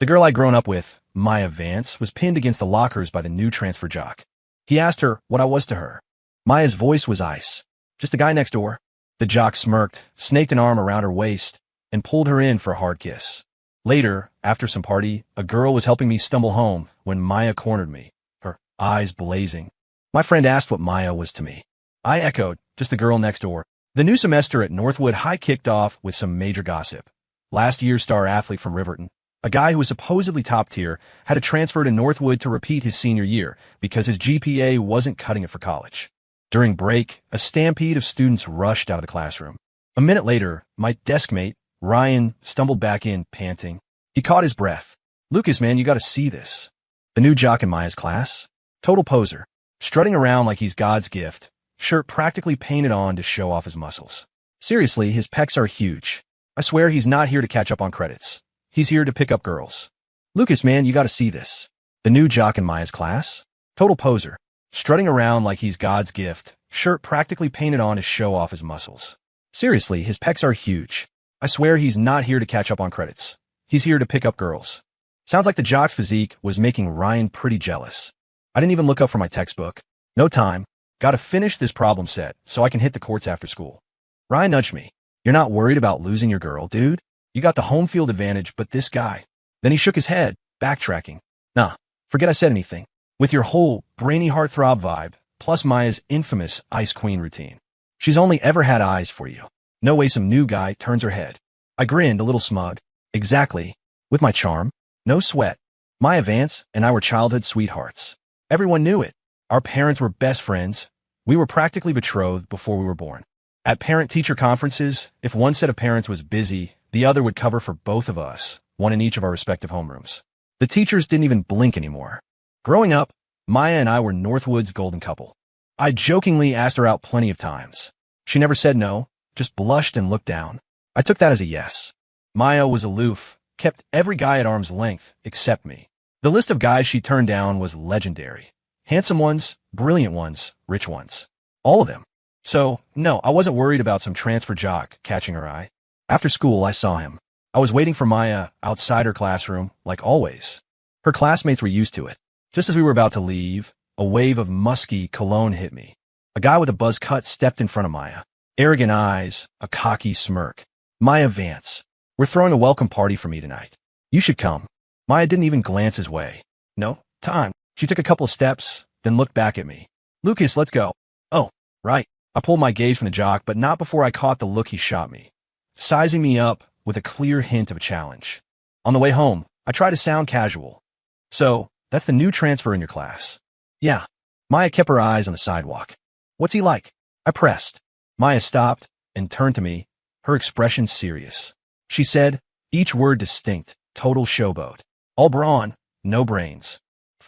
The girl I'd grown up with, Maya Vance, was pinned against the lockers by the new transfer jock. He asked her what I was to her. Maya's voice was ice. Just the guy next door. The jock smirked, snaked an arm around her waist, and pulled her in for a hard kiss. Later, after some party, a girl was helping me stumble home when Maya cornered me, her eyes blazing. My friend asked what Maya was to me. I echoed, just the girl next door. The new semester at Northwood High kicked off with some major gossip. Last year's star athlete from Riverton, a guy who was supposedly top tier, had to transfer to Northwood to repeat his senior year because his GPA wasn't cutting it for college. During break, a stampede of students rushed out of the classroom. A minute later, my desk mate, Ryan, stumbled back in, panting. He caught his breath. "Lucas, man, you gotta see this. The new jock in Maya's class? Total poser. Strutting around like he's God's gift, shirt practically painted on to show off his muscles. Seriously, his pecs are huge. I swear he's not here to catch up on credits. He's here to pick up girls. Lucas, man, you gotta see this. The new jock in Maya's class? Total poser. Strutting around like he's God's gift, shirt practically painted on to show off his muscles. Seriously, his pecs are huge. I swear he's not here to catch up on credits. He's here to pick up girls." Sounds like the jock's physique was making Ryan pretty jealous. I didn't even look up from my textbook. No time. Gotta finish this problem set so I can hit the courts after school. Ryan nudged me. "You're not worried about losing your girl, dude? You got the home field advantage, but this guy." Then he shook his head, backtracking. "Nah, forget I said anything. With your whole brainy heartthrob vibe, plus Maya's infamous Ice Queen routine. She's only ever had eyes for you. No way some new guy turns her head." I grinned, a little smug. "Exactly. With my charm. No sweat. Maya Vance and I were childhood sweethearts. Everyone knew it. Our parents were best friends. We were practically betrothed before we were born. At parent-teacher conferences, if one set of parents was busy, the other would cover for both of us, one in each of our respective homerooms. The teachers didn't even blink anymore. Growing up, Maya and I were Northwood's golden couple. I jokingly asked her out plenty of times. She never said no, just blushed and looked down. I took that as a yes. Maya was aloof, kept every guy at arm's length except me. The list of guys she turned down was legendary. Handsome ones, brilliant ones, rich ones. All of them. So, no, I wasn't worried about some transfer jock catching her eye. After school, I saw him. I was waiting for Maya outside her classroom, like always. Her classmates were used to it. Just as we were about to leave, a wave of musky cologne hit me. A guy with a buzz cut stepped in front of Maya. Arrogant eyes, a cocky smirk. "Maya Vance, we're throwing a welcome party for me tonight. You should come." Maya didn't even glance his way. "No, time." She took a couple of steps, then looked back at me. "Lucas, let's go." "Oh, right." I pulled my gaze from the jock, but not before I caught the look he shot me, sizing me up with a clear hint of a challenge. On the way home, I tried to sound casual. "So, that's the new transfer in your class?" "Yeah." Maya kept her eyes on the sidewalk. "What's he like?" I pressed. Maya stopped and turned to me, her expression serious. She said, each word distinct, total showboat. "All brawn, no brains."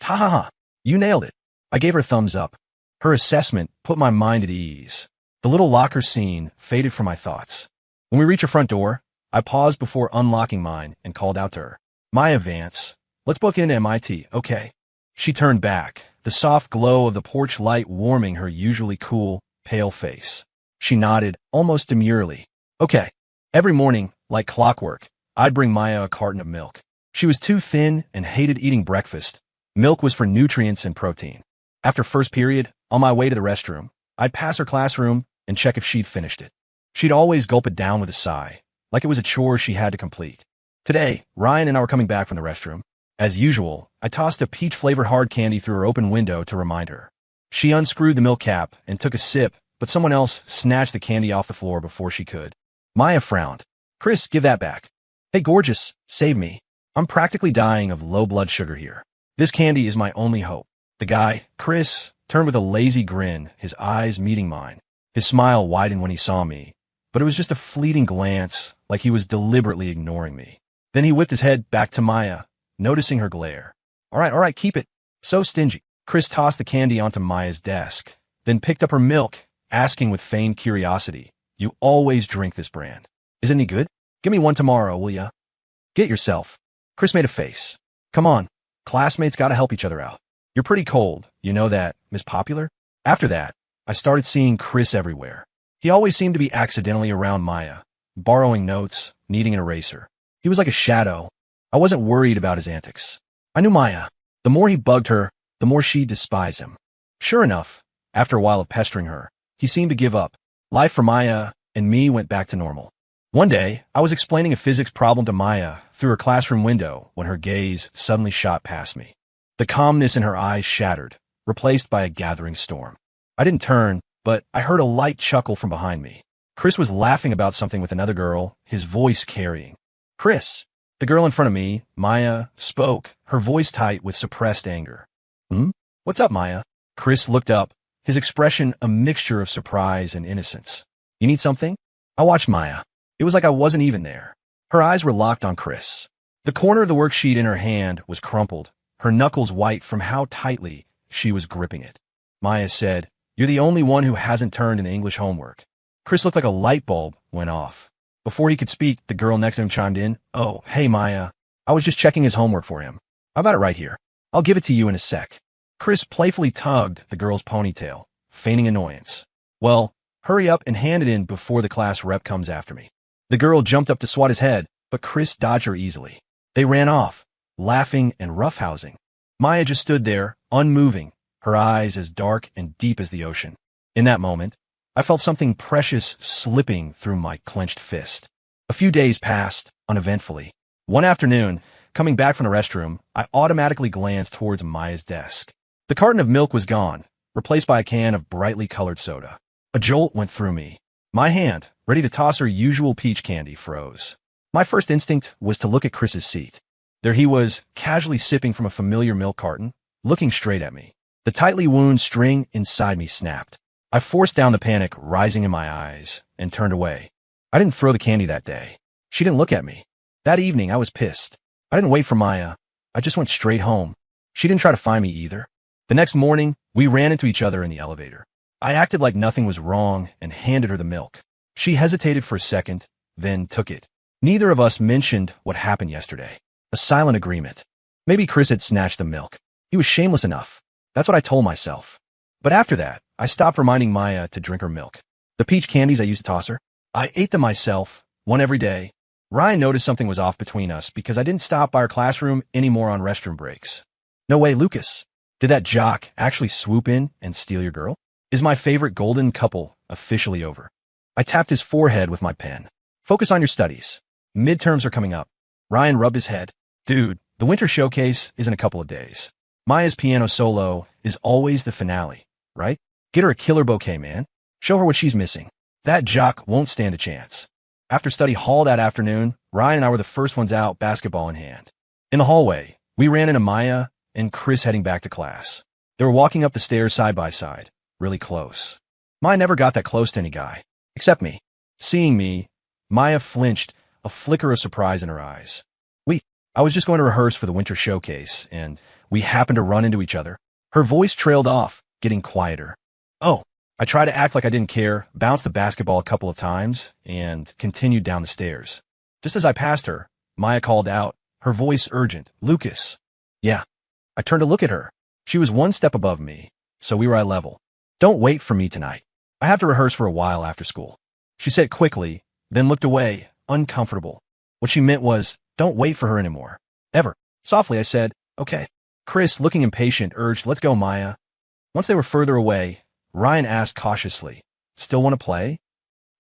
"Ha ha ha, you nailed it." I gave her a thumbs up. Her assessment put my mind at ease. The little locker scene faded from my thoughts. When we reached her front door, I paused before unlocking mine and called out to her. "Maya Vance, let's book into MIT, okay?" She turned back, the soft glow of the porch light warming her usually cool, pale face. She nodded, almost demurely. "Okay." Every morning, like clockwork, I'd bring Maya a carton of milk. She was too thin and hated eating breakfast. Milk was for nutrients and protein. After first period, on my way to the restroom, I'd pass her classroom and check if she'd finished it. She'd always gulp it down with a sigh, like it was a chore she had to complete. Today, Ryan and I were coming back from the restroom. As usual, I tossed a peach-flavored hard candy through her open window to remind her. She unscrewed the milk cap and took a sip, but someone else snatched the candy off the floor before she could. Maya frowned. "Chris, give that back." "Hey, gorgeous, save me. I'm practically dying of low blood sugar here. This candy is my only hope." The guy, Chris, turned with a lazy grin, his eyes meeting mine. His smile widened when he saw me, but it was just a fleeting glance, like he was deliberately ignoring me. Then he whipped his head back to Maya, noticing her glare. All right, keep it. So stingy." Chris tossed the candy onto Maya's desk, then picked up her milk, asking with feigned curiosity, "You always drink this brand. Is it any good? Give me one tomorrow, will ya?" "Get yourself." Chris made a face. "Come on, classmates gotta help each other out. You're pretty cold, you know that, Miss Popular?" After that, I started seeing Chris everywhere. He always seemed to be accidentally around Maya, borrowing notes, needing an eraser. He was like a shadow, I wasn't worried about his antics. I knew Maya. The more he bugged her, the more she'd despise him. Sure enough, after a while of pestering her, he seemed to give up. Life for Maya and me went back to normal. One day, I was explaining a physics problem to Maya through her classroom window when her gaze suddenly shot past me. The calmness in her eyes shattered, replaced by a gathering storm. I didn't turn, but I heard a light chuckle from behind me. Chris was laughing about something with another girl, his voice carrying. Chris, the girl in front of me, Maya, spoke, her voice tight with suppressed anger. What's up, Maya? Chris looked up, his expression a mixture of surprise and innocence. You need something? I watched Maya. It was like I wasn't even there. Her eyes were locked on Chris. The corner of the worksheet in her hand was crumpled, her knuckles white from how tightly she was gripping it. Maya said, "You're the only one who hasn't turned in the English homework." Chris looked like a light bulb went off. Before he could speak, the girl next to him chimed in, "Oh, hey, Maya. I was just checking his homework for him. I've got it right here. I'll give it to you in a sec." Chris playfully tugged the girl's ponytail, feigning annoyance. "Well, hurry up and hand it in before the class rep comes after me." The girl jumped up to swat his head, but Chris dodged her easily. They ran off, laughing and roughhousing. Maya just stood there, unmoving, her eyes as dark and deep as the ocean. In that moment, I felt something precious slipping through my clenched fist. A few days passed, uneventfully. One afternoon, coming back from the restroom, I automatically glanced towards Maya's desk. The carton of milk was gone, replaced by a can of brightly colored soda. A jolt went through me. My hand, ready to toss her usual peach candy, froze. My first instinct was to look at Chris's seat. There he was, casually sipping from a familiar milk carton, looking straight at me. The tightly wound string inside me snapped. I forced down the panic rising in my eyes and turned away. I didn't throw the candy that day. She didn't look at me. That evening, I was pissed. I didn't wait for Maya. I just went straight home. She didn't try to find me either. The next morning, we ran into each other in the elevator. I acted like nothing was wrong and handed her the milk. She hesitated for a second, then took it. Neither of us mentioned what happened yesterday. A silent agreement. Maybe Chris had snatched the milk. He was shameless enough. That's what I told myself. But after that, I stopped reminding Maya to drink her milk. The peach candies I used to toss her, I ate them myself, one every day. Ryan noticed something was off between us because I didn't stop by our classroom anymore on restroom breaks. No way, Lucas. Did that jock actually swoop in and steal your girl? Is my favorite golden couple officially over? I tapped his forehead with my pen. Focus on your studies. Midterms are coming up. Ryan rubbed his head. Dude, the winter showcase is in a couple of days. Maya's piano solo is always the finale, right? Get her a killer bouquet, man. Show her what she's missing. That jock won't stand a chance. After study hall that afternoon, Ryan and I were the first ones out, basketball in hand. In the hallway, we ran into Maya and Chris heading back to class. They were walking up the stairs side by side, really close. Maya never got that close to any guy, except me. Seeing me, Maya flinched, a flicker of surprise in her eyes. I was just going to rehearse for the winter showcase, and we happened to run into each other. Her voice trailed off, getting quieter. Oh, I tried to act like I didn't care, bounced the basketball a couple of times, and continued down the stairs. Just as I passed her, Maya called out, her voice urgent, "Lucas." Yeah. I turned to look at her. She was one step above me, so we were eye level. "Don't wait for me tonight. I have to rehearse for a while after school." She said quickly, then looked away, uncomfortable. What she meant was, don't wait for her anymore. Ever. Softly, I said, "Okay." Chris, looking impatient, urged, "Let's go, Maya." Once they were further away, Ryan asked cautiously, "Still want to play?"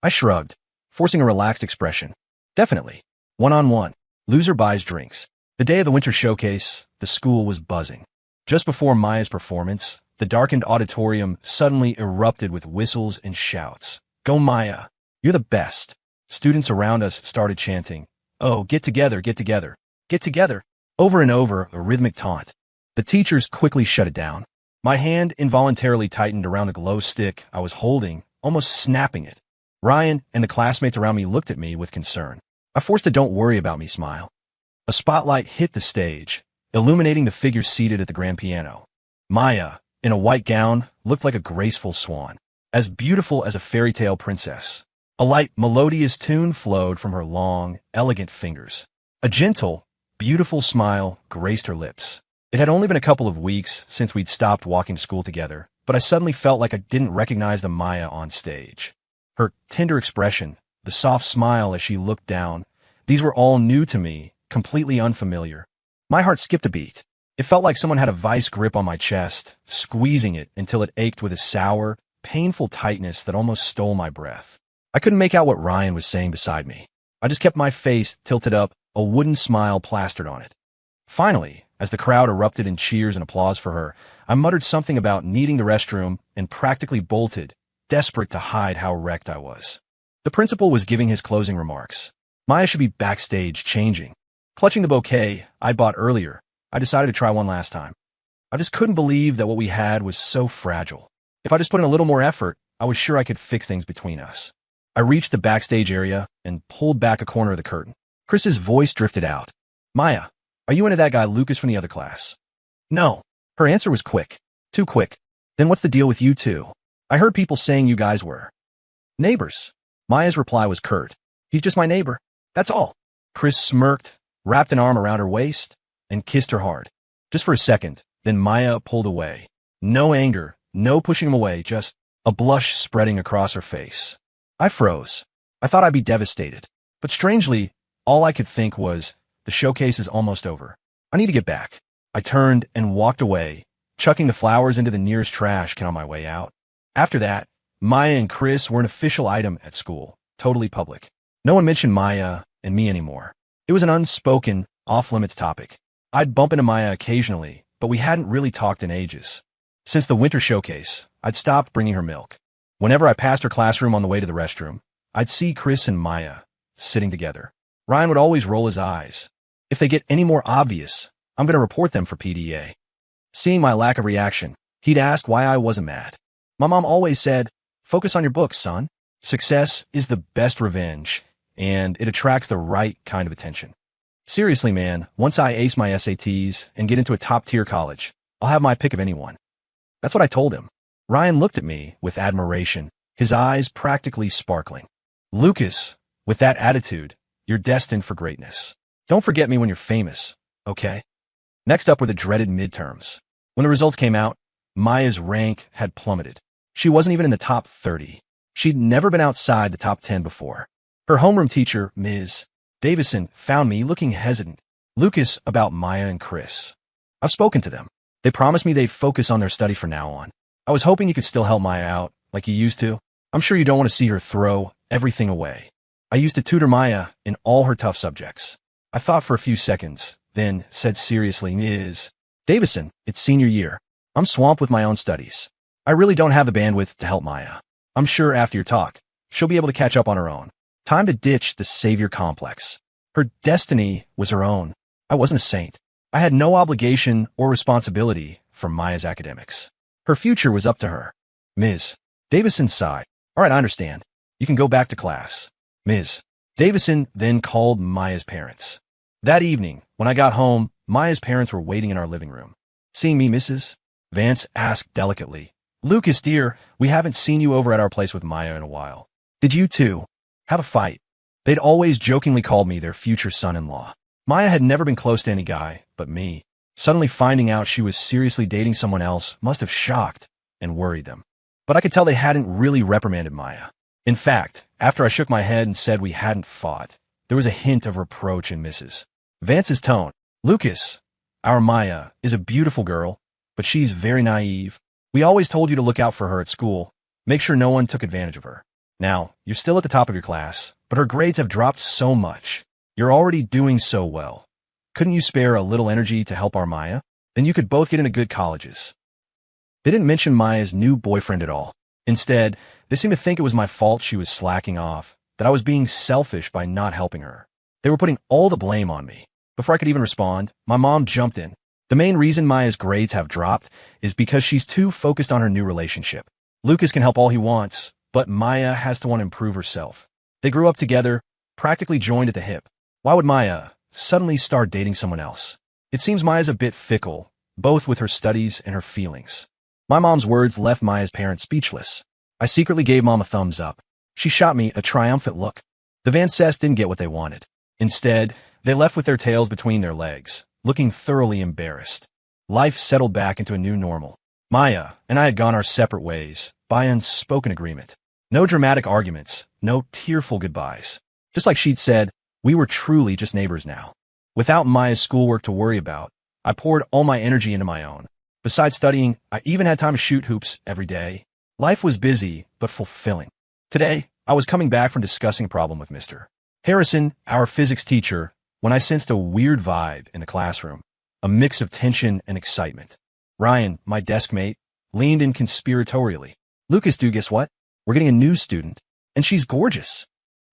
I shrugged, forcing a relaxed expression. "Definitely. One-on-one. Loser buys drinks." The day of the winter showcase, the school was buzzing. Just before Maya's performance, the darkened auditorium suddenly erupted with whistles and shouts. "Go, Maya. You're the best." Students around us started chanting, "Oh, get together, get together, get together," over and over, a rhythmic taunt. The teachers quickly shut it down. My hand involuntarily tightened around the glow stick I was holding, almost snapping it. Ryan and the classmates around me looked at me with concern. I forced a "don't worry about me" smile. A spotlight hit the stage, illuminating the figure seated at the grand piano. Maya, in a white gown, looked like a graceful swan, as beautiful as a fairy tale princess. A light, melodious tune flowed from her long, elegant fingers. A gentle, beautiful smile graced her lips. It had only been a couple of weeks since we'd stopped walking to school together, but I suddenly felt like I didn't recognize the Maya on stage. Her tender expression, the soft smile as she looked down, these were all new to me, completely unfamiliar. My heart skipped a beat. It felt like someone had a vice grip on my chest, squeezing it until it ached with a sour, painful tightness that almost stole my breath. I couldn't make out what Ryan was saying beside me. I just kept my face tilted up, a wooden smile plastered on it. Finally, as the crowd erupted in cheers and applause for her, I muttered something about needing the restroom and practically bolted, desperate to hide how wrecked I was. The principal was giving his closing remarks. Maya should be backstage changing. Clutching the bouquet I'd bought earlier, I decided to try one last time. I just couldn't believe that what we had was so fragile. If I just put in a little more effort, I was sure I could fix things between us. I reached the backstage area and pulled back a corner of the curtain. Chris's voice drifted out. Maya, are you into that guy Lucas from the other class? No. Her answer was quick. Too quick. Then what's the deal with you two? I heard people saying you guys were neighbors. Maya's reply was curt. He's just my neighbor. That's all. Chris smirked, wrapped an arm around her waist, and kissed her hard. Just for a second, then Maya pulled away. No anger, no pushing him away, just a blush spreading across her face. I froze. I thought I'd be devastated. But strangely, all I could think was, the showcase is almost over. I need to get back. I turned and walked away, chucking the flowers into the nearest trash can on my way out. After that, Maya and Chris were an official item at school, totally public. No one mentioned Maya and me anymore. It was an unspoken, off-limits topic. I'd bump into Maya occasionally, but we hadn't really talked in ages. Since the winter showcase, I'd stopped bringing her milk. Whenever I passed her classroom on the way to the restroom, I'd see Chris and Maya sitting together. Ryan would always roll his eyes. If they get any more obvious, I'm going to report them for PDA. Seeing my lack of reaction, he'd ask why I wasn't mad. My mom always said, focus on your books, son. Success is the best revenge, and it attracts the right kind of attention. Seriously, man, once I ace my SATs and get into a top-tier college, I'll have my pick of anyone. That's what I told him. Ryan looked at me with admiration, his eyes practically sparkling. Lucas, with that attitude, you're destined for greatness. Don't forget me when you're famous, okay? Next up were the dreaded midterms. When the results came out, Maya's rank had plummeted. She wasn't even in the top 30. She'd never been outside the top 10 before. Her homeroom teacher, Ms. Davison, found me looking hesitant. Lucas, about Maya and Chris. I've spoken to them. They promised me they'd focus on their study from now on. I was hoping you could still help Maya out, like you used to. I'm sure you don't want to see her throw everything away. I used to tutor Maya in all her tough subjects. I thought for a few seconds, then said seriously, Ms. Davison, it's senior year. I'm swamped with my own studies. I really don't have the bandwidth to help Maya. I'm sure after your talk, she'll be able to catch up on her own. Time to ditch the savior complex. Her destiny was her own. I wasn't a saint. I had no obligation or responsibility for Maya's academics. Her future was up to her. Ms. Davison sighed. All right, I understand. You can go back to class. Ms. Davison then called Maya's parents. That evening, when I got home, Maya's parents were waiting in our living room. Seeing me, Mrs. Vance asked delicately, Lucas, dear, we haven't seen you over at our place with Maya in a while. Did you two have a fight? They'd always jokingly called me their future son-in-law. Maya had never been close to any guy but me. Suddenly finding out she was seriously dating someone else must have shocked and worried them. But I could tell they hadn't really reprimanded Maya. In fact, after I shook my head and said we hadn't fought, there was a hint of reproach in Mrs. Vance's tone. Lucas, our Maya, is a beautiful girl, but she's very naive. We always told you to look out for her at school. Make sure no one took advantage of her. Now, you're still at the top of your class, but her grades have dropped so much. You're already doing so well. Couldn't you spare a little energy to help our Maya? Then you could both get into good colleges. They didn't mention Maya's new boyfriend at all. Instead, they seemed to think it was my fault she was slacking off, that I was being selfish by not helping her. They were putting all the blame on me. Before I could even respond, my mom jumped in. The main reason Maya's grades have dropped is because she's too focused on her new relationship. Lucas can help all he wants, but Maya has to want to improve herself. They grew up together, practically joined at the hip. Why would Maya suddenly start dating someone else? It seems Maya's a bit fickle, both with her studies and her feelings. My mom's words left Maya's parents speechless. I secretly gave Mom a thumbs up. She shot me a triumphant look. The Vances didn't get what they wanted. Instead, they left with their tails between their legs, looking thoroughly embarrassed. Life settled back into a new normal. Maya and I had gone our separate ways, by unspoken agreement. No dramatic arguments, no tearful goodbyes. Just like she'd said, we were truly just neighbors now. Without Maya's schoolwork to worry about, I poured all my energy into my own. Besides studying, I even had time to shoot hoops every day. Life was busy, but fulfilling. Today, I was coming back from discussing a problem with Mr. Harrison, our physics teacher, when I sensed a weird vibe in the classroom, a mix of tension and excitement. Ryan, my desk mate, leaned in conspiratorially. Lucas, dude, guess what? We're getting a new student, and she's gorgeous.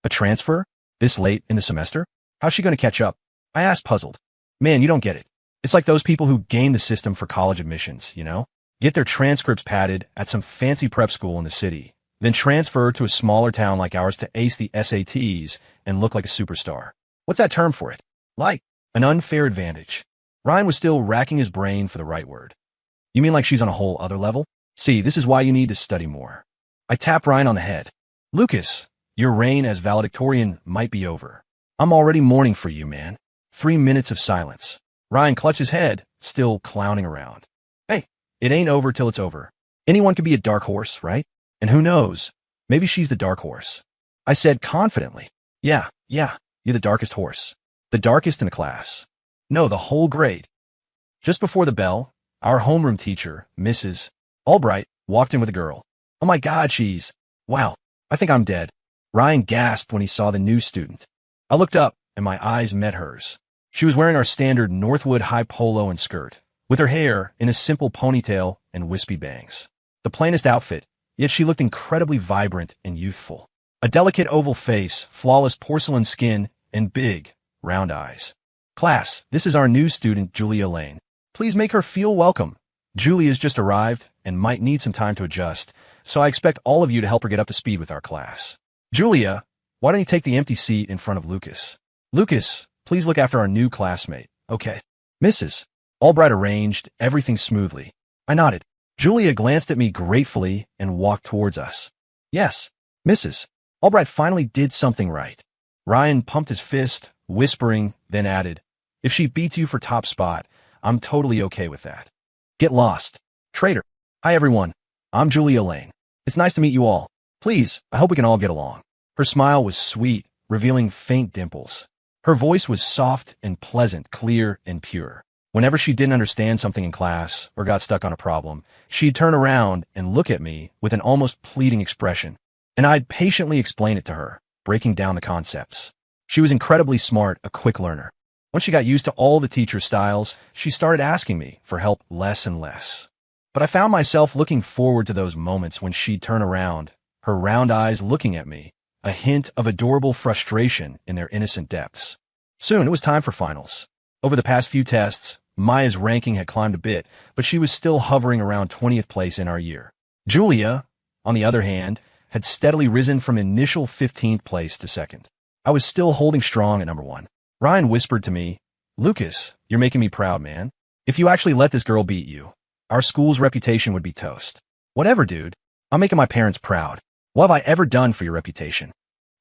A transfer? This late in the semester? How's she going to catch up? I asked, puzzled. Man, you don't get it. It's like those people who game the system for college admissions, you know? Get their transcripts padded at some fancy prep school in the city, then transfer to a smaller town like ours to ace the SATs and look like a superstar. What's that term for it? Like, an unfair advantage. Ryan was still racking his brain for the right word. You mean like she's on a whole other level? See, this is why you need to study more. I tapped Ryan on the head. Lucas, your reign as valedictorian might be over. I'm already mourning for you, man. 3 minutes of silence. Ryan clutched his head, still clowning around. Hey, it ain't over till it's over. Anyone could be a dark horse, right? And who knows? Maybe she's the dark horse. I said confidently. Yeah, you're the darkest horse. The darkest in the class. No, the whole grade. Just before the bell, our homeroom teacher, Mrs. Albright, walked in with a girl. Oh my God, wow, I think I'm dead. Ryan gasped when he saw the new student. I looked up, and my eyes met hers. She was wearing our standard Northwood high polo and skirt, with her hair in a simple ponytail and wispy bangs. The plainest outfit, yet she looked incredibly vibrant and youthful. A delicate oval face, flawless porcelain skin, and big, round eyes. Class, this is our new student, Julia Lane. Please make her feel welcome. Julia's just arrived and might need some time to adjust, so I expect all of you to help her get up to speed with our class. Julia, why don't you take the empty seat in front of Lucas? Lucas, please look after our new classmate. Okay. Mrs. Albright arranged everything smoothly. I nodded. Julia glanced at me gratefully and walked towards us. Yes, Mrs. Albright finally did something right. Ryan pumped his fist, whispering, then added, if she beats you for top spot, I'm totally okay with that. Get lost. Traitor. Hi everyone. I'm Julia Lane. It's nice to meet you all. Please, I hope we can all get along. Her smile was sweet, revealing faint dimples. Her voice was soft and pleasant, clear and pure. Whenever she didn't understand something in class or got stuck on a problem, she'd turn around and look at me with an almost pleading expression, and I'd patiently explain it to her, breaking down the concepts. She was incredibly smart, a quick learner. Once she got used to all the teacher styles, she started asking me for help less and less. But I found myself looking forward to those moments when she'd turn around, her round eyes looking at me, a hint of adorable frustration in their innocent depths. Soon it was time for finals. Over the past few tests, Maya's ranking had climbed a bit, but she was still hovering around 20th place in our year. Julia, on the other hand, had steadily risen from initial 15th place to second. I was still holding strong at number 1. Ryan whispered to me, Lucas, you're making me proud, man. If you actually let this girl beat you, our school's reputation would be toast. Whatever, dude. I'm making my parents proud. What have I ever done for your reputation?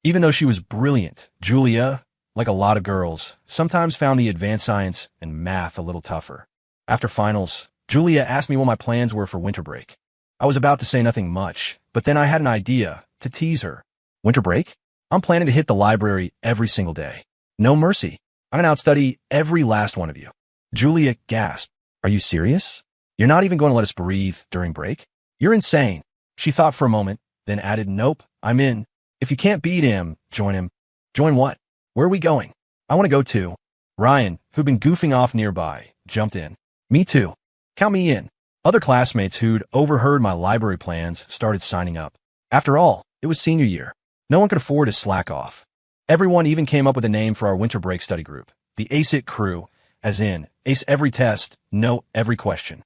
Even though she was brilliant, Julia, like a lot of girls, sometimes found the advanced science and math a little tougher. After finals, Julia asked me what my plans were for winter break. I was about to say nothing much, but then I had an idea to tease her. Winter break? I'm planning to hit the library every single day. No mercy. I'm going to outstudy every last one of you. Julia gasped. Are you serious? You're not even going to let us breathe during break? You're insane. She thought for a moment, then added, nope, I'm in. If you can't beat him, join him. Join what? Where are we going? I want to go too. Ryan, who'd been goofing off nearby, jumped in. Me too. Count me in. Other classmates who'd overheard my library plans started signing up. After all, it was senior year. No one could afford to slack off. Everyone even came up with a name for our winter break study group, the Ace It Crew, as in, ace every test, know every question.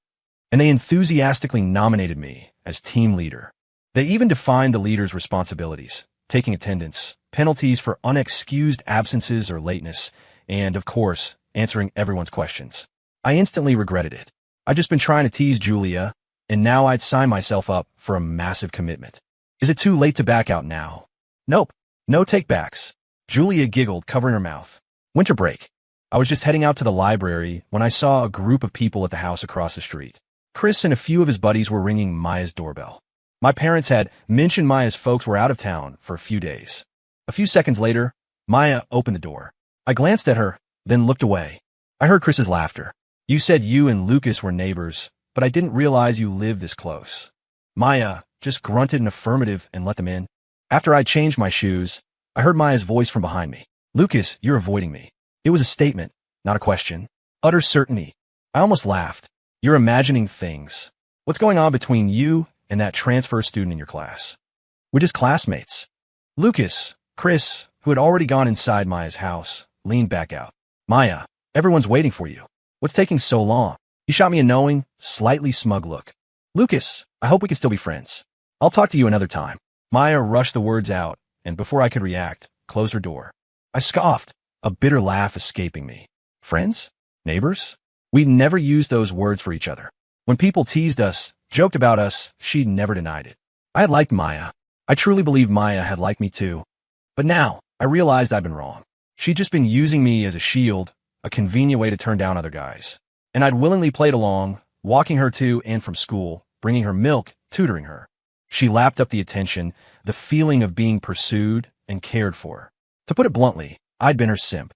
And they enthusiastically nominated me as team leader. They even defined the leader's responsibilities, taking attendance, penalties for unexcused absences or lateness, and, of course, answering everyone's questions. I instantly regretted it. I'd just been trying to tease Julia, and now I'd sign myself up for a massive commitment. Is it too late to back out now? Nope. No takebacks. Julia giggled, covering her mouth. Winter break. I was just heading out to the library when I saw a group of people at the house across the street. Chris and a few of his buddies were ringing Maya's doorbell. My parents had mentioned Maya's folks were out of town for a few days. A few seconds later, Maya opened the door. I glanced at her, then looked away. I heard Chris's laughter. You said you and Lucas were neighbors, but I didn't realize you lived this close. Maya just grunted an affirmative and let them in. After I changed my shoes, I heard Maya's voice from behind me. Lucas, you're avoiding me. It was a statement, not a question. Utter certainty. I almost laughed. You're imagining things. What's going on between you and that transfer student in your class? We're just classmates. Lucas, Chris, who had already gone inside Maya's house, leaned back out. Maya, everyone's waiting for you. What's taking so long? He shot me a knowing, slightly smug look. Lucas, I hope we can still be friends. I'll talk to you another time. Maya rushed the words out, and before I could react, closed her door. I scoffed, a bitter laugh escaping me. Friends? Neighbors? We'd never used those words for each other. When people teased us, joked about us, she'd never denied it. I had liked Maya. I truly believed Maya had liked me too. But now, I realized I'd been wrong. She'd just been using me as a shield, a convenient way to turn down other guys. And I'd willingly played along, walking her to and from school, bringing her milk, tutoring her. She lapped up the attention, the feeling of being pursued and cared for. To put it bluntly, I'd been her simp.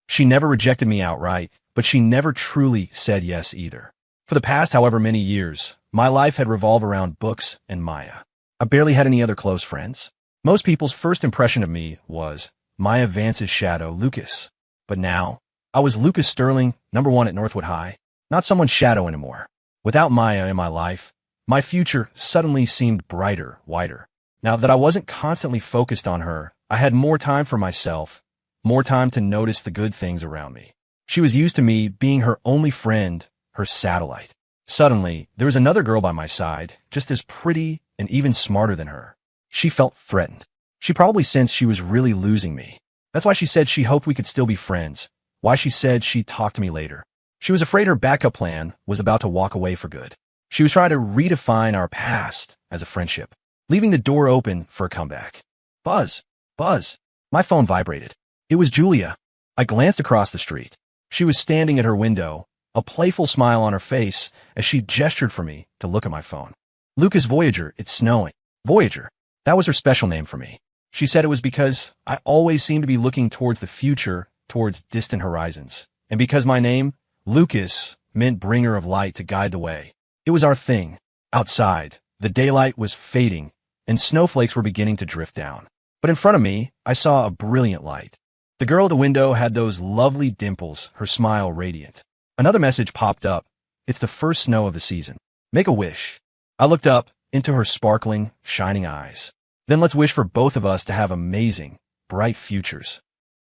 She never rejected me outright, but she never truly said yes either. For the past however many years, my life had revolved around books and Maya. I barely had any other close friends. Most people's first impression of me was Maya Vance's shadow, Lucas. But now, I was Lucas Sterling, #1 at Northwood High, not someone's shadow anymore. Without Maya in my life, my future suddenly seemed brighter, wider. Now that I wasn't constantly focused on her, I had more time for myself, more time to notice the good things around me. She was used to me being her only friend, her satellite. Suddenly, there was another girl by my side, just as pretty and even smarter than her. She felt threatened. She probably sensed she was really losing me. That's why she said she hoped we could still be friends, why she said she'd talk to me later. She was afraid her backup plan was about to walk away for good. She was trying to redefine our past as a friendship, leaving the door open for a comeback. Buzz, buzz. My phone vibrated. It was Julia. I glanced across the street. She was standing at her window, a playful smile on her face as she gestured for me to look at my phone. Lucas Voyager, it's snowing. Voyager. That was her special name for me. She said it was because I always seemed to be looking towards the future, towards distant horizons. And because my name, Lucas, meant bringer of light to guide the way. It was our thing. Outside, the daylight was fading, and snowflakes were beginning to drift down. But in front of me, I saw a brilliant light. The girl at the window had those lovely dimples, her smile radiant. Another message popped up. It's the first snow of the season. Make a wish. I looked up into her sparkling, shining eyes. Then let's wish for both of us to have amazing, bright futures.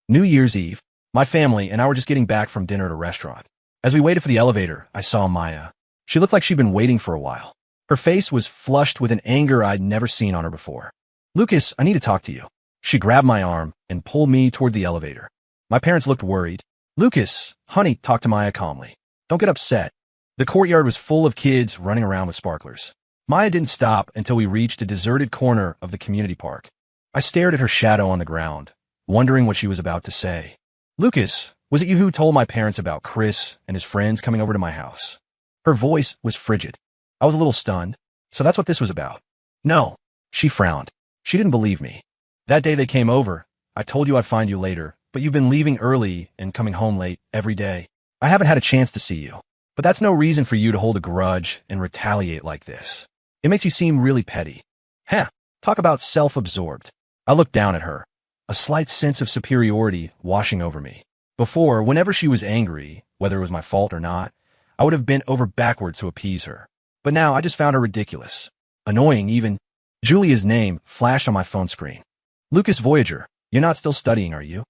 New Year's Eve, my family and I were just getting back from dinner at a restaurant. As we waited for the elevator, I saw Maya. She looked like she'd been waiting for a while. Her face was flushed with an anger I'd never seen on her before. Lucas, I need to talk to you. She grabbed my arm and pulled me toward the elevator. My parents looked worried. Lucas, honey, talk to Maya calmly. Don't get upset. The courtyard was full of kids running around with sparklers. Maya didn't stop until we reached a deserted corner of the community park. I stared at her shadow on the ground, wondering what she was about to say. Lucas, was it you who told my parents about Chris and his friends coming over to my house? Her voice was frigid. I was a little stunned. So that's what this was about. No. She frowned. She didn't believe me. That day they came over, I told you I'd find you later, but you've been leaving early and coming home late every day. I haven't had a chance to see you. But that's no reason for you to hold a grudge and retaliate like this. It makes you seem really petty. Heh, talk about self-absorbed. I looked down at her, a slight sense of superiority washing over me. Before, whenever she was angry, whether it was my fault or not, I would have bent over backwards to appease her. But now I just found her ridiculous. Annoying even. Julia's name flashed on my phone screen. Lucas Voyager, you're not still studying, are you?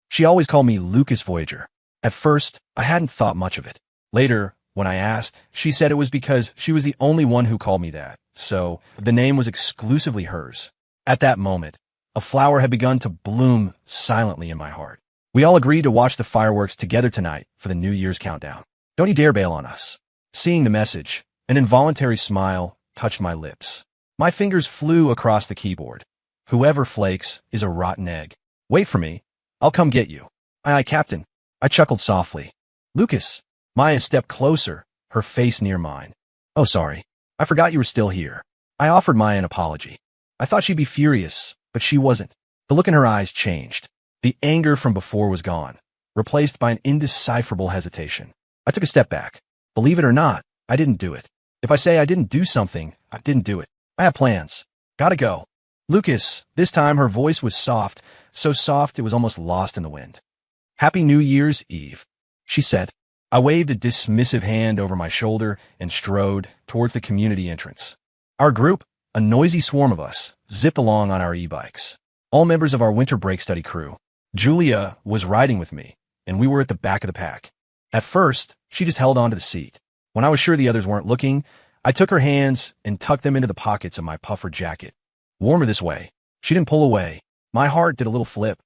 She always called me Lucas Voyager. At first, I hadn't thought much of it. Later, when I asked, she said it was because she was the only one who called me that, so the name was exclusively hers. At that moment, a flower had begun to bloom silently in my heart. We all agreed to watch the fireworks together tonight for the New Year's countdown. Don't you dare bail on us. Seeing the message, an involuntary smile touched my lips. My fingers flew across the keyboard. Whoever flakes is a rotten egg. Wait for me. I'll come get you. Aye, Captain. I chuckled softly. Lucas. Maya stepped closer, her face near mine. Oh, sorry. I forgot you were still here. I offered Maya an apology. I thought she'd be furious, but she wasn't. The look in her eyes changed. The anger from before was gone. replaced by an indecipherable hesitation. I took a step back. Believe it or not, I didn't do it. If I say I didn't do something, I didn't do it. I have plans. Gotta go. Lucas, this time her voice was soft, so soft it was almost lost in the wind. Happy New Year's Eve, she said. I waved a dismissive hand over my shoulder and strode towards the community entrance. Our group, a noisy swarm of us, zipped along on our e-bikes. All members of our winter break study crew. Julia was riding with me, and we were at the back of the pack. At first, she just held onto the seat. When I was sure the others weren't looking, I took her hands and tucked them into the pockets of my puffer jacket. Warmer this way. She didn't pull away. My heart did a little flip.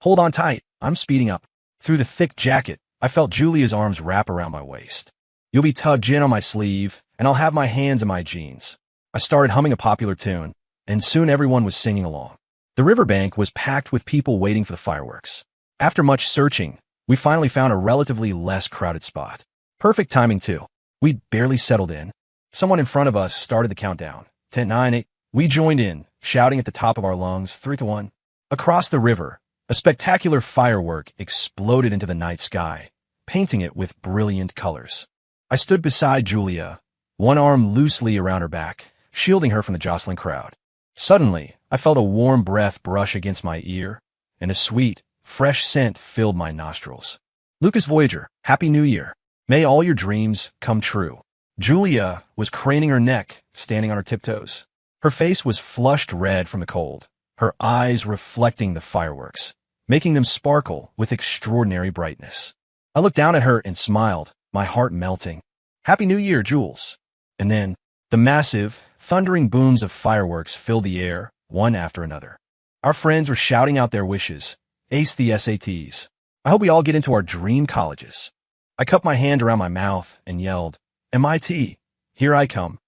Hold on tight. I'm speeding up. Through the thick jacket, I felt Julia's arms wrap around my waist. You'll be tugged in on my sleeve, and I'll have my hands in my jeans. I started humming a popular tune, and soon everyone was singing along. The riverbank was packed with people waiting for the fireworks. After much searching, we finally found a relatively less crowded spot. Perfect timing, too. We'd barely settled in. Someone in front of us started the countdown. 10, 9, 8. We joined in, shouting at the top of our lungs, 3 to 1. Across the river, a spectacular firework exploded into the night sky, painting it with brilliant colors. I stood beside Julia, one arm loosely around her back, shielding her from the jostling crowd. Suddenly, I felt a warm breath brush against my ear, and a sweet, fresh scent filled my nostrils. Lucas Voyager, Happy New Year. May all your dreams come true. Julia was craning her neck, standing on her tiptoes. Her face was flushed red from the cold, her eyes reflecting the fireworks, making them sparkle with extraordinary brightness. I looked down at her and smiled, my heart melting. Happy New Year, Jules. And then, the massive, thundering booms of fireworks filled the air, one after another. Our friends were shouting out their wishes. Ace the SATs. I hope we all get into our dream colleges. I cupped my hand around my mouth and yelled, MIT, here I come.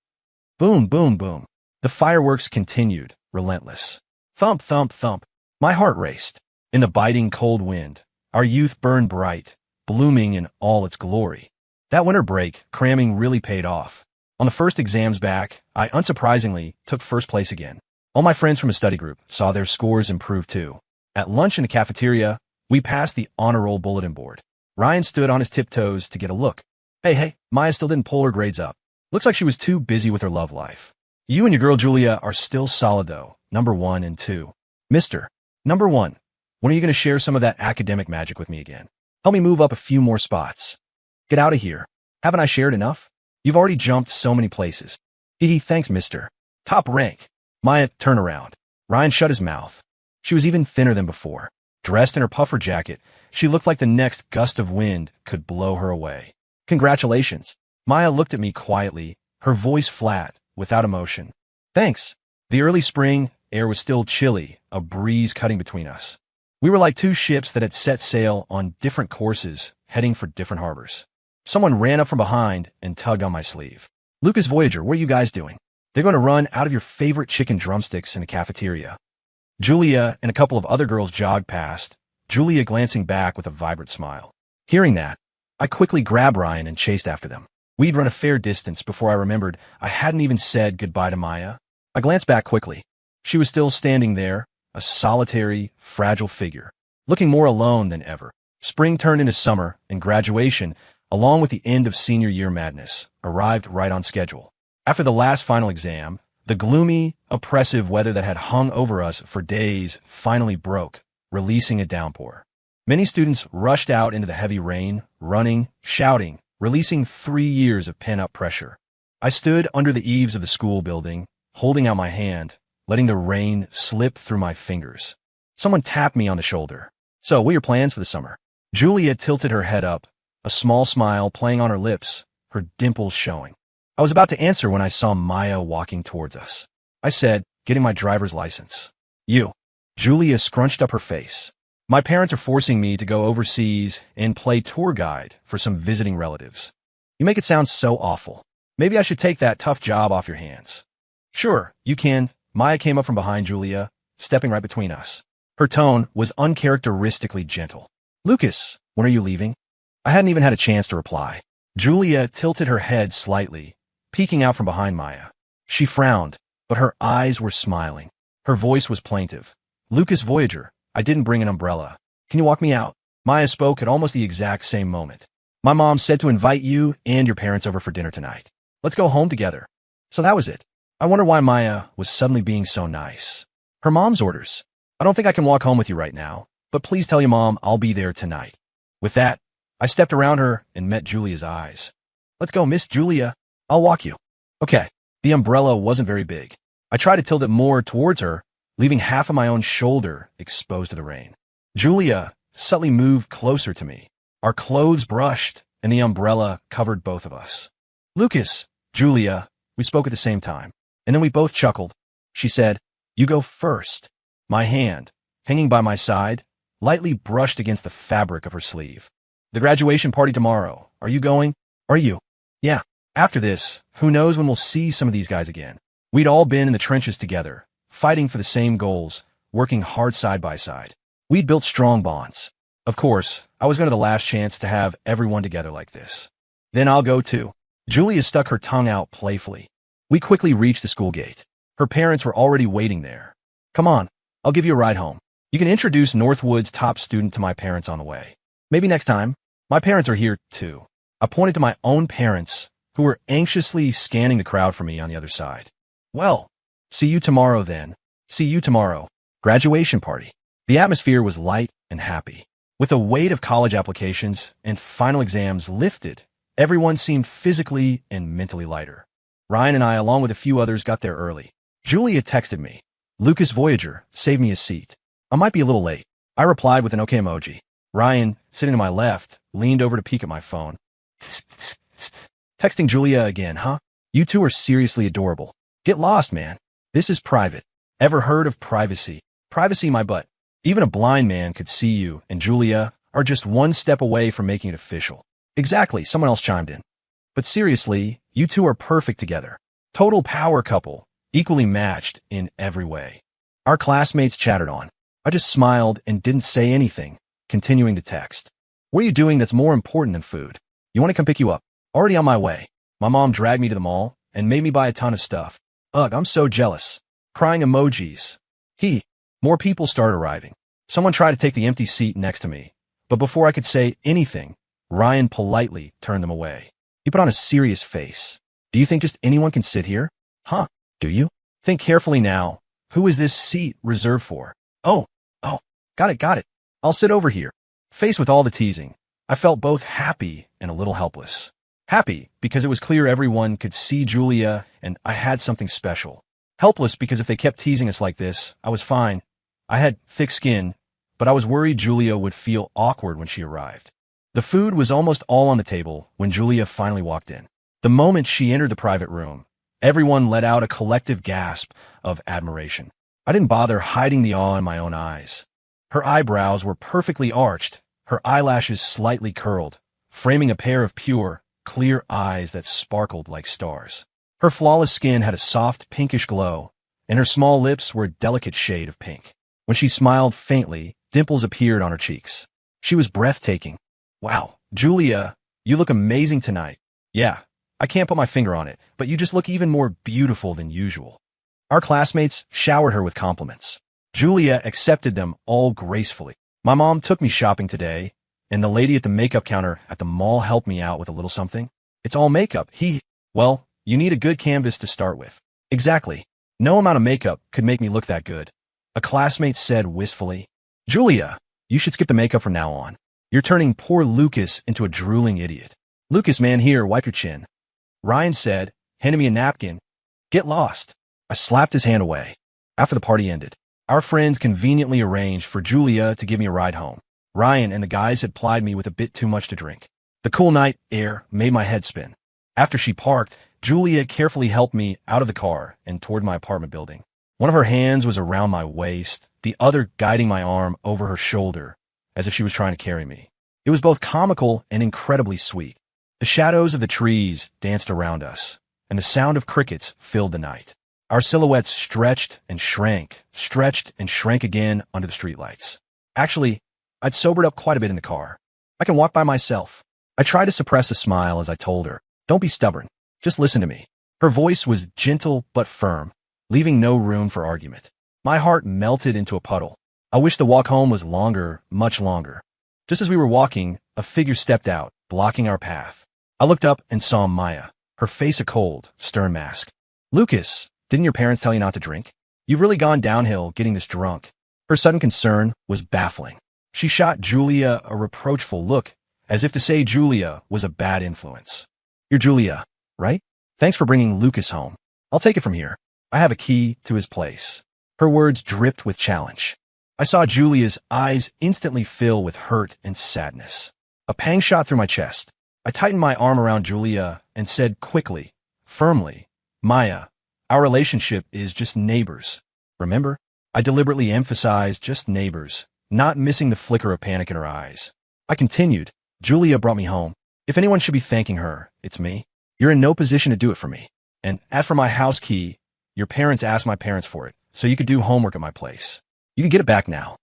Boom, boom, boom. The fireworks continued, relentless. Thump, thump, thump. My heart raced. In the biting cold wind, our youth burned bright, blooming in all its glory. That winter break, cramming really paid off. On the first exams back, I unsurprisingly took first place again. All my friends from a study group saw their scores improve too. At lunch in the cafeteria, we passed the honor roll bulletin board. Ryan stood on his tiptoes to get a look. Hey, Maya still didn't pull her grades up. Looks like she was too busy with her love life. You and your girl Julia are still solid though, number 1 and 2. Mister, number 1, when are you going to share some of that academic magic with me again? Help me move up a few more spots. Get out of here. Haven't I shared enough? You've already jumped so many places. Thanks, mister. Top rank. Maya, turn around. Ryan shut his mouth. She was even thinner than before. Dressed in her puffer jacket, she looked like the next gust of wind could blow her away. Congratulations. Maya looked at me quietly, her voice flat, without emotion. Thanks. The early spring air was still chilly, a breeze cutting between us. We were like two ships that had set sail on different courses, heading for different harbors. Someone ran up from behind and tugged on my sleeve. Lucas Voyager, what are you guys doing? They're going to run out of your favorite chicken drumsticks in the cafeteria. Julia and a couple of other girls jogged past, Julia glancing back with a vibrant smile. Hearing that, I quickly grabbed Ryan and chased after them. We'd run a fair distance before I remembered I hadn't even said goodbye to Maya. I glanced back quickly. She was still standing there, a solitary, fragile figure, looking more alone than ever. Spring turned into summer, and graduation, along with the end of senior year madness, arrived right on schedule. After the last final exam, the gloomy, oppressive weather that had hung over us for days finally broke, releasing a downpour. Many students rushed out into the heavy rain, running, shouting, releasing 3 years of pent-up pressure. I stood under the eaves of the school building, holding out my hand, letting the rain slip through my fingers. Someone tapped me on the shoulder. So, what are your plans for the summer? Julia tilted her head up, a small smile playing on her lips, her dimples showing. I was about to answer when I saw Maya walking towards us. I said, getting my driver's license. You. Julia scrunched up her face. My parents are forcing me to go overseas and play tour guide for some visiting relatives. You make it sound so awful. Maybe I should take that tough job off your hands. Sure, you can. Maya came up from behind Julia, stepping right between us. Her tone was uncharacteristically gentle. Lucas, when are you leaving? I hadn't even had a chance to reply. Julia tilted her head slightly, peeking out from behind Maya. She frowned, but her eyes were smiling. Her voice was plaintive. Lucas Voyager, I didn't bring an umbrella. Can you walk me out? Maya spoke at almost the exact same moment. My mom said to invite you and your parents over for dinner tonight. Let's go home together. So that was it. I wonder why Maya was suddenly being so nice. Her mom's orders. I don't think I can walk home with you right now, but please tell your mom I'll be there tonight. With that, I stepped around her and met Julia's eyes. Let's go, Miss Julia. I'll walk you. Okay. The umbrella wasn't very big. I tried to tilt it more towards her, leaving half of my own shoulder exposed to the rain. Julia subtly moved closer to me. Our clothes brushed, and the umbrella covered both of us. Lucas, Julia, we spoke at the same time, and then we both chuckled. She said, "You go first." My hand, hanging by my side, lightly brushed against the fabric of her sleeve. The graduation party tomorrow. Are you going? Are you? Yeah. After this, who knows when we'll see some of these guys again. We'd all been in the trenches together, fighting for the same goals, working hard side by side. We'd built strong bonds. Of course, I was going to the last chance to have everyone together like this. Then I'll go too. Julia stuck her tongue out playfully. We quickly reached the school gate. Her parents were already waiting there. Come on, I'll give you a ride home. You can introduce Northwood's top student to my parents on the way. Maybe next time. My parents are here too. I pointed to my own parents, who were anxiously scanning the crowd for me on the other side. Well, see you tomorrow then. See you tomorrow. Graduation party. The atmosphere was light and happy. With the weight of college applications and final exams lifted, everyone seemed physically and mentally lighter. Ryan and I, along with a few others, got there early. Julia texted me, "Lucas Voyager, save me a seat. I might be a little late." I replied with an okay emoji. Ryan, sitting to my left, leaned over to peek at my phone. Texting Julia again, huh? You two are seriously adorable. Get lost, man. This is private. Ever heard of privacy? Privacy, my butt. Even a blind man could see you, and Julia are just one step away from making it official. Exactly, someone else chimed in. But seriously, you two are perfect together. Total power couple, equally matched in every way. Our classmates chattered on. I just smiled and didn't say anything, continuing to text. What are you doing that's more important than food? You want to come pick you up? Already on my way. My mom dragged me to the mall and made me buy a ton of stuff. Ugh, I'm so jealous. Crying emojis. More people started arriving. Someone tried to take the empty seat next to me, but before I could say anything, Ryan politely turned them away. He put on a serious face. Do you think just anyone can sit here? Huh, do you? Think carefully now. Who is this seat reserved for? Oh, got it. I'll sit over here. Faced with all the teasing, I felt both happy and a little helpless. Happy because it was clear everyone could see Julia and I had something special. Helpless because if they kept teasing us like this, I was fine. I had thick skin, but I was worried Julia would feel awkward when she arrived. The food was almost all on the table when Julia finally walked in. The moment she entered the private room, everyone let out a collective gasp of admiration. I didn't bother hiding the awe in my own eyes. Her eyebrows were perfectly arched, her eyelashes slightly curled, framing a pair of pure, clear eyes that sparkled like stars. Her flawless skin had a soft pinkish glow, and her small lips were a delicate shade of pink. When she smiled faintly, dimples appeared on her cheeks. She was breathtaking. Wow, Julia, you look amazing tonight. Yeah, I can't put my finger on it, but you just look even more beautiful than usual. Our classmates showered her with compliments. Julia accepted them all gracefully. My mom took me shopping today, and the lady at the makeup counter at the mall helped me out with a little something. It's all makeup. Well, you need a good canvas to start with. Exactly. No amount of makeup could make me look that good. A classmate said wistfully, Julia, you should skip the makeup from now on. You're turning poor Lucas into a drooling idiot. Lucas, man, here, wipe your chin. Ryan said, handing me a napkin. Get lost. I slapped his hand away. After the party ended, our friends conveniently arranged for Julia to give me a ride home. Ryan and the guys had plied me with a bit too much to drink. The cool night air made my head spin. After she parked, Julia carefully helped me out of the car and toward my apartment building. One of her hands was around my waist, the other guiding my arm over her shoulder, as if she was trying to carry me. It was both comical and incredibly sweet. The shadows of the trees danced around us, and the sound of crickets filled the night. Our silhouettes stretched and shrank again under the streetlights. Actually, I'd sobered up quite a bit in the car. I can walk by myself. I tried to suppress a smile as I told her, don't be stubborn. Just listen to me. Her voice was gentle but firm, leaving no room for argument. My heart melted into a puddle. I wish the walk home was longer, much longer. Just as we were walking, a figure stepped out, blocking our path. I looked up and saw Maya, her face a cold, stern mask. Lucas, didn't your parents tell you not to drink? You've really gone downhill getting this drunk. Her sudden concern was baffling. She shot Julia a reproachful look, as if to say Julia was a bad influence. You're Julia, right? Thanks for bringing Lucas home. I'll take it from here. I have a key to his place. Her words dripped with challenge. I saw Julia's eyes instantly fill with hurt and sadness. A pang shot through my chest. I tightened my arm around Julia and said quickly, firmly, Maya, our relationship is just neighbors. Remember? I deliberately emphasized just neighbors, not missing the flicker of panic in her eyes. I continued, Julia brought me home. If anyone should be thanking her, it's me. You're in no position to do it for me. And as for my house key, your parents asked my parents for it, so you could do homework at my place. You can get it back now.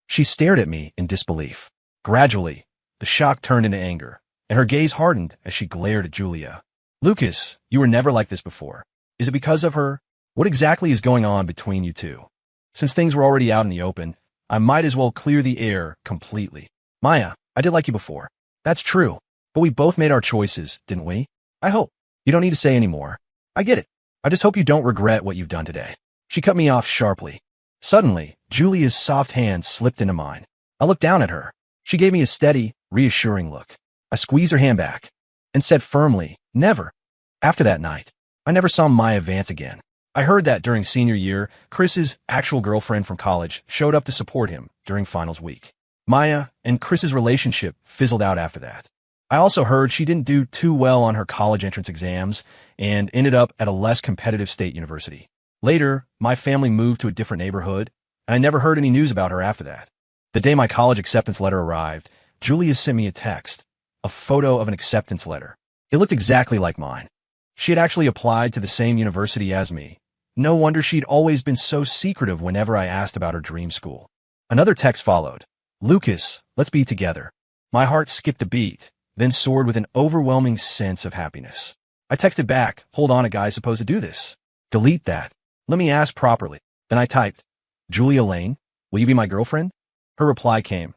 She stared at me in disbelief. Gradually, the shock turned into anger, and her gaze hardened as she glared at Julia. Lucas, you were never like this before. Is it because of her? What exactly is going on between you two? Since things were already out in the open, I might as well clear the air completely. Maya, I did like you before. That's true, but we both made our choices, didn't we? I hope. You don't need to say any more. I get it. I just hope you don't regret what you've done today. She cut me off sharply. Suddenly, Julia's soft hand slipped into mine. I looked down at her. She gave me a steady, reassuring look. I squeezed her hand back and said firmly, never. After that night, I never saw Maya Vance again. I heard that during senior year, Chris's actual girlfriend from college showed up to support him during finals week. Maya and Chris's relationship fizzled out after that. I also heard she didn't do too well on her college entrance exams and ended up at a less competitive state university. Later, my family moved to a different neighborhood, and I never heard any news about her after that. The day my college acceptance letter arrived, Julia sent me a text, a photo of an acceptance letter. It looked exactly like mine. She had actually applied to the same university as me. No wonder she'd always been so secretive whenever I asked about her dream school. Another text followed. Lucas, let's be together. My heart skipped a beat, then soared with an overwhelming sense of happiness. I texted back, hold on, a guy's supposed to do this. Delete that. Let me ask properly. Then I typed, Julia Lane, will you be my girlfriend? Her reply came,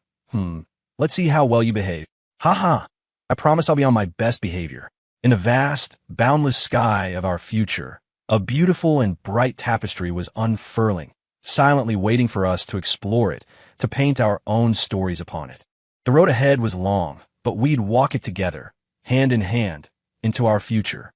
let's see how well you behave. Haha, I promise I'll be on my best behavior. In the vast, boundless sky of our future, a beautiful and bright tapestry was unfurling, silently waiting for us to explore it, to paint our own stories upon it. The road ahead was long, but we'd walk it together, hand in hand, into our future.